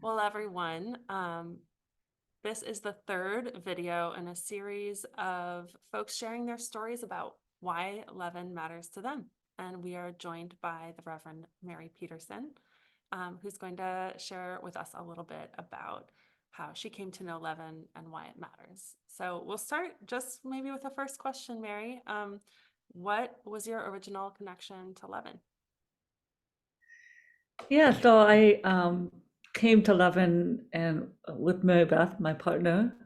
Well, everyone, this is the third video in a series of folks sharing their stories about why Levan matters to them. And we are joined by the Reverend Mary Peterson, who's going to share with us a little bit about how she came to know Levan and why it matters. So we'll start just maybe with the first question, Mary. What was your original connection to Levan? Yeah, so I came to Levan and with Mary Beth, my partner,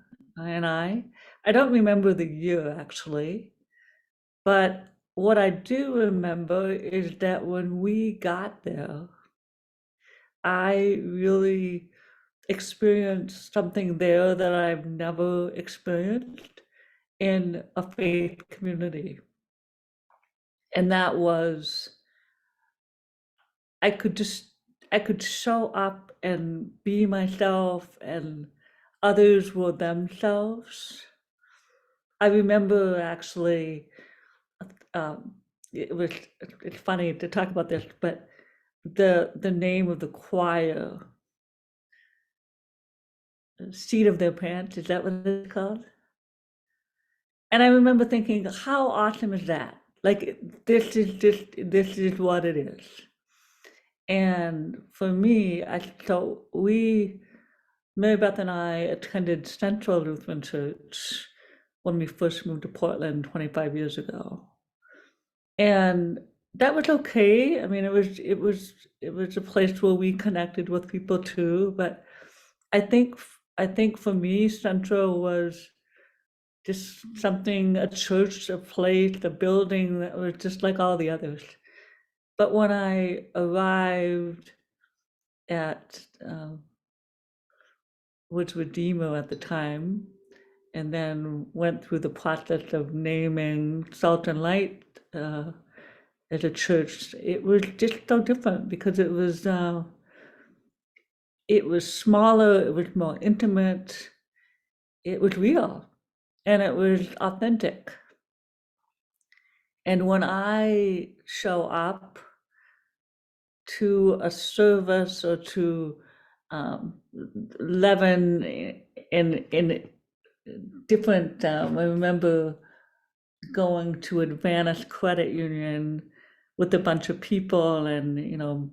and I don't remember the year actually, but what I do remember is that when we got there, I really experienced something there that I've never experienced in a faith community. And that was I could just I could show up and be myself and others were themselves. I remember actually um, it was it's funny to talk about this, but the name of the choir, Seat of Their Pants, is that what it's called? And I remember thinking, how awesome is that? Like this is what it is. And for me, Mary Beth and I attended Central Lutheran Church when we first moved to Portland 25 years ago. And that was okay. I mean, it was a place where we connected with people too, but I think I think for me, Central was just something, a church, a place, a building that was just like all the others. But when I arrived at was Redeemer at the time, and then went through the process of naming Salt and Light as a church. It was just so different because it was smaller, it was more intimate, it was real, and it was authentic. And when I show up to a service or to Leaven in different, I remember going to Advantage Credit Union with a bunch of people and,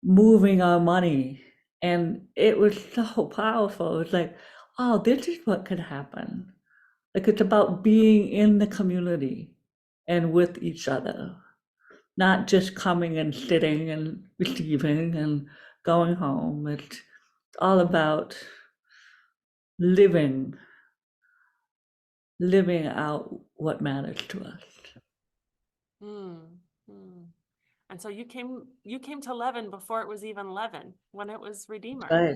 moving our money. And it was so powerful. It was like, oh, this is what could happen. Like it's about being in the community and with each other, not just coming and sitting and receiving and going home. It's all about living, living out what matters to us. Hmm. Hmm. And so you came to Leaven before it was even Leaven, when it was Redeemer. Right,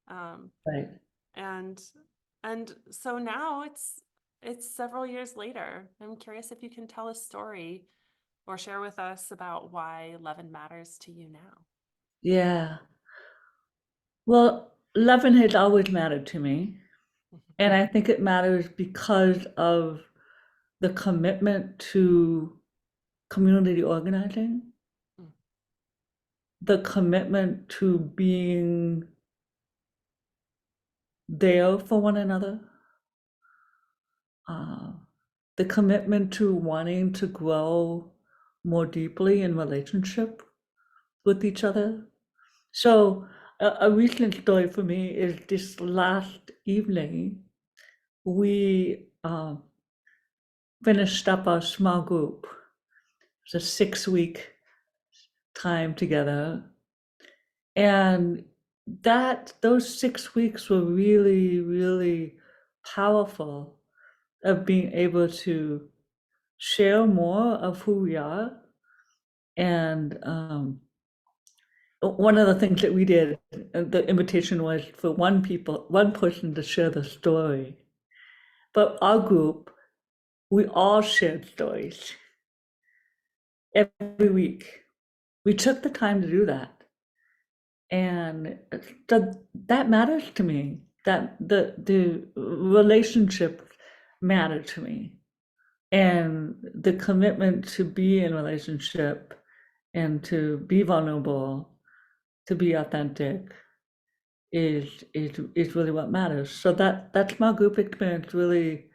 Um, right. and and so now it's several years later. I'm curious if you can tell a story or share with us about why Leaven matters to you now. Yeah. Well, Levin has always mattered to me. And I think it matters because of the commitment to community organizing, Mm. the commitment to being there for one another, uh, the commitment to wanting to grow more deeply in relationship with each other. So, a recent story for me is this last evening, we finished up our small group. It's a 6 week time together. And those 6 weeks were really, really powerful of being able to share more of who we are. And one of the things that we did, the invitation was for one person to share the story. But our group, we all shared stories every week. We took the time to do that. And that matters to me. That the relationship mattered to me, and the commitment to be in relationship and to be vulnerable, to be authentic, is really what matters. So that small group experience really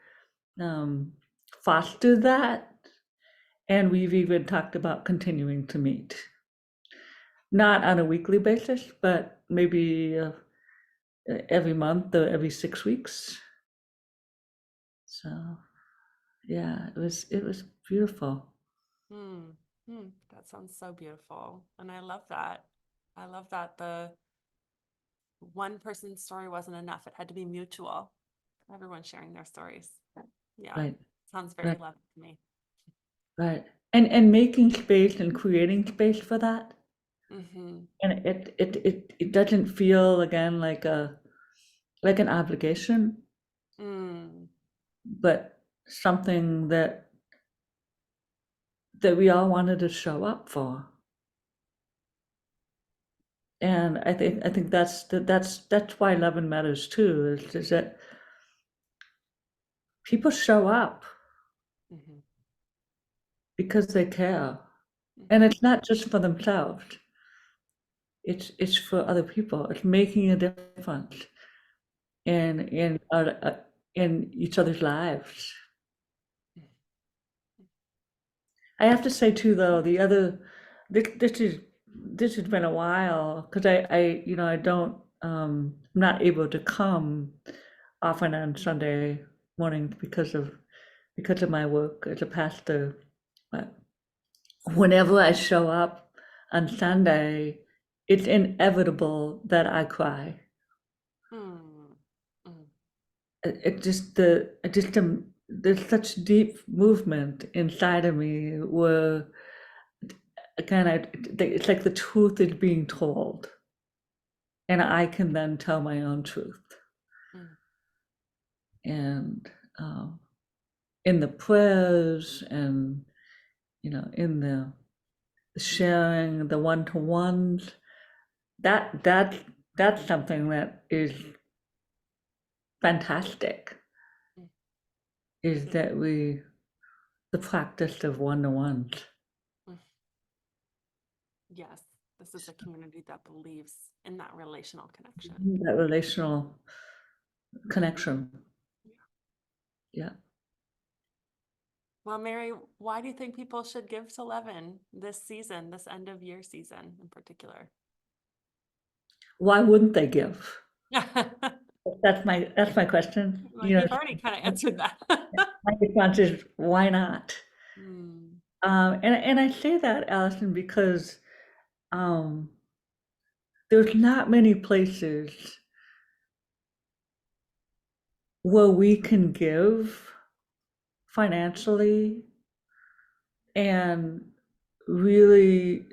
fostered that, and we've even talked about continuing to meet, not on a weekly basis, but maybe every month or every 6 weeks. So yeah, it was beautiful. Hmm. Hmm. That sounds so beautiful. And I love that. I love that the one person's story wasn't enough. It had to be mutual. Everyone sharing their stories. Yeah. Right, Sounds very right, loving to me. right. And making space and creating space for that. Mm-hmm. And it doesn't feel again like an obligation, Mm. but something that we all wanted to show up for. And I think that's why Levan matters too, is that people show up Mm-hmm. because they care. And Mm-hmm. it's not just for themselves. It's for other people. It's making a difference in each other's lives. I have to say too, though, this has been a while because I don't I'm not able to come often on Sunday mornings because of my work as a pastor. But whenever I show up on Sunday, it's inevitable that I cry. Mm. Mm. There's such deep movement inside of me where again it's like the truth is being told, and I can then tell my own truth. Mm. And um, in the prayers and in the sharing, the one-to-ones, that that that's something that is fantastic. Mm. Is that the practice of one-to-ones, Mm. Yes, this is a community that believes in that relational connection. that relational connection. Yeah. Well, Mary, why do you think people should give to Levin this season, this end of year season in particular? Why wouldn't they give? Well, That's my question. you've already kind of answered that. My response is why not? Mm. And I say that, Allison, because um, there's not many places where we can give financially and really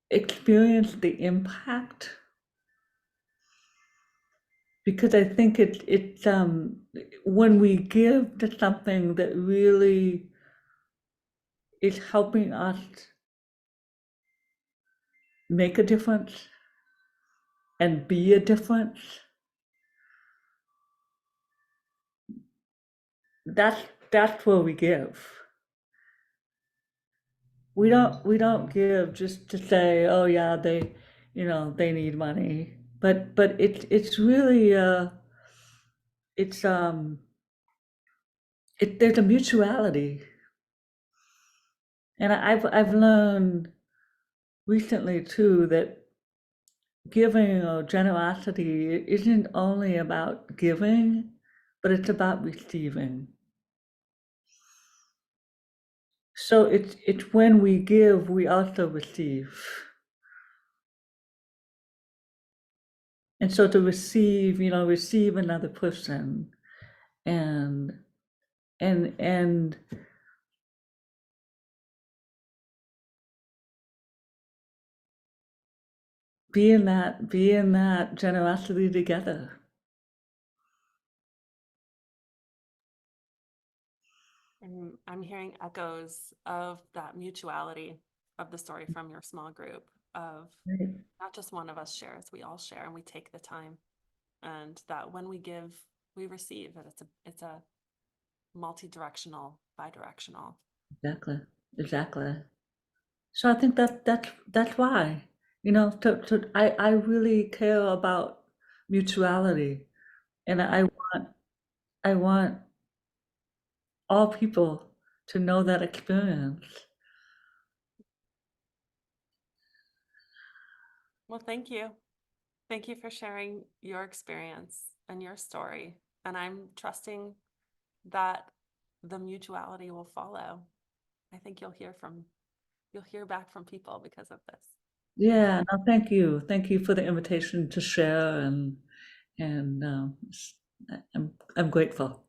experience the impact, because I think it's when we give to something that really is helping us make a difference and be a difference, that's that's where we give. We don't give just to say, oh yeah, they need money. But it's really it's there's a mutuality. And I've learned recently too that giving or generosity isn't only about giving, but it's about receiving. So it's when we give, we also receive. And so to receive, receive another person and and be in that generosity together. And I'm hearing echoes of that mutuality of the story from your small group of Right. not just one of us shares, we all share and we take the time. And that when we give, we receive. That it's a multi-directional, bi-directional. Exactly. Exactly. So I think that's why, I really care about mutuality, and I want all people to know that experience. Well, thank you. Thank you for sharing your experience and your story. And I'm trusting that the mutuality will follow. I think you'll hear back from people because of this. Thank Yeah, you. no, thank you. Thank you for the invitation to share, and I'm grateful.